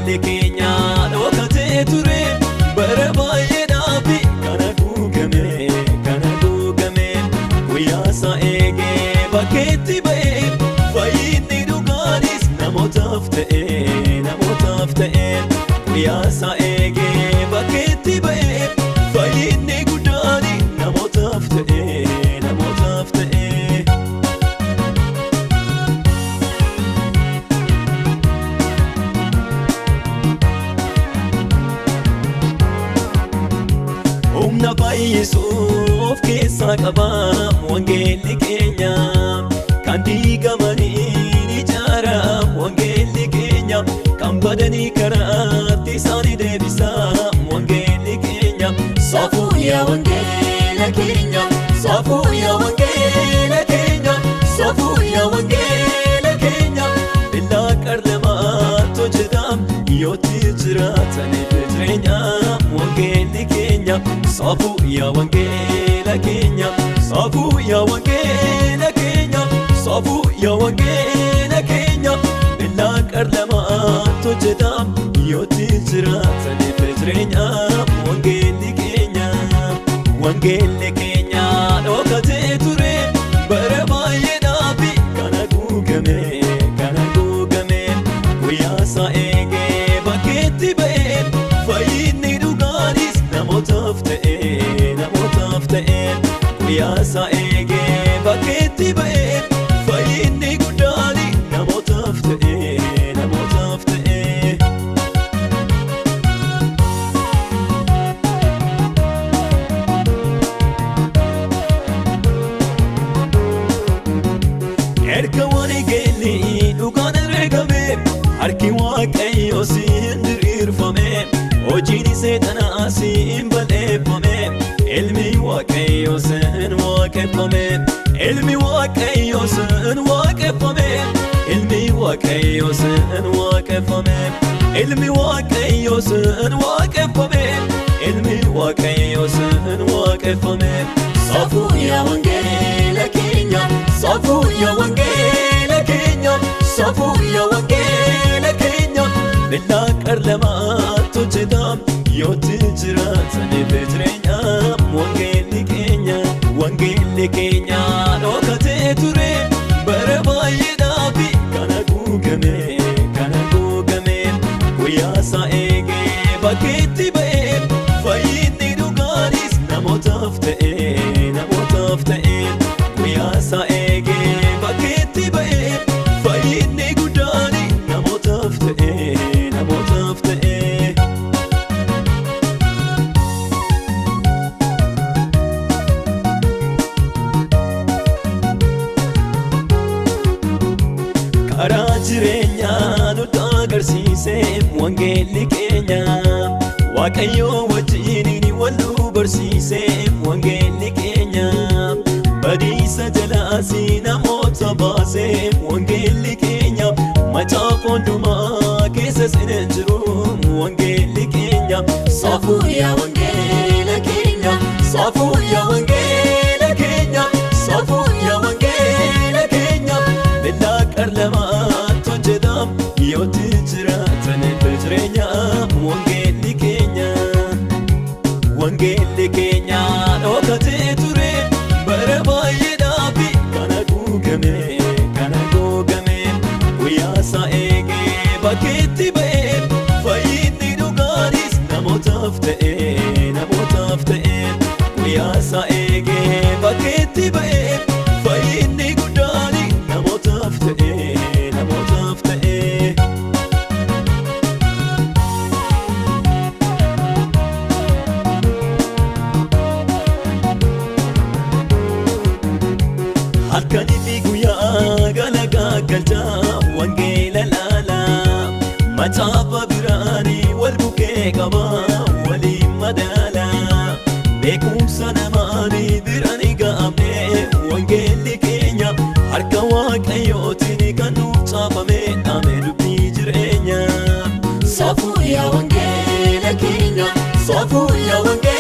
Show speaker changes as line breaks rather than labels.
wangeelli keenya dhokatee ture bara baay'eedhaaf kana guugame guyyaa isaa eegee bakkeetti ba'ee fayyinni dhugaanis namootaaf ta'e guyyaa isaa eegee bakkeetti ba'ee fayyinni guddaani namootaaf ta'e. Humna fayyisuuf keessaa qaba wangeelli keenya kan diigamanii ijaara wangeelli keenya kan badanii karaatti isaanii deebisa wangeelli keenya saafuu yaa wangeela keenya saafuu yaa wangeela keenya saafuu yaa wangeela keenya billaa qarlamaatti hojjetam yooti jiraataniif jireenya wangeelli keenya saafuu yaa wangeela keenya saafuu yaa wangeela keenya saafuu yaa wangeela keenya billaa qarlamaatti hojjetam yooti jiraataniif jireenya wangeelli keenya dhokatee ture bara baay'eedhaaf kana guugame guyyaa isaa eegee bakkeetti ba'ee fayyinni dhugaanis namootaaf ta'e guyyaa isaa eegee bakkeetti ba'ee fayyinni guddaani namootaaf ta'e. Erga wangeelli dhugaan ergame harki waaqayyoo siin diriirfame hojiin seexanaa siin balleeffame ilmi waaqayyoo siin waaqeffame ilmi waaqayyoo siin waaqeffame ilmi waaqayyoo siin waaqeffame ilmi waaqayyoo siin waaqeffame ilmi waaqayyoo siin waaqeffame saafuu yaa wangeela keenya saafuu yaa wangeela keenya saafuu yaa wangeela keenya billaa qarlamaatti hojjetam yooti jiraataniif jireenya wangeelli keenya dhokatee ture bara baay'eedhaaf kana guugame guyyaa isaa eegee bakkeetti ba'ee fayyinni dhugaanis namootaaf ta'e guyyaa isaa eegee bakkeetti ba'ee fayyinni guddaani namootaaf ta'e. Karaa jireenyaa nutti agarsiise wangeelli keenya waaqayyoo wajjin wal barsiise wangeelli keenya badiisa jalaasii namoota baase wangeelli keenya macaafa hundumaa keessa seenee jiru wangeelli keenya saafuu yaa wangeela keenya saafuu yaa wangeela keenya saafuu yaa wangeela keenya billaa qarlamaatti hojjetam yooti jiraataniif jireenya wangeelli keenya dhokatee ture bara baay'eedhaaf kana guugame guyyaa isaa eegee bakkeetti ba'ee fayyinni dhugaanis namootaaf ta'e guyyaa isaa eegee bakkeetti ba'ee fayyinni guddaani namootaaf ta'e. Halkaniif guyyaa galagaggalcha wangeela laala macaafa biraanii wal bukkee qaba waliin madaala beekumsa namaanii biraan ga'amne wangeelli keenya harka waaqayyootiin kan nuuf caafame dhaame dubbii jireenya saafuu yaa wangeela keenya saafuu yaa wangeela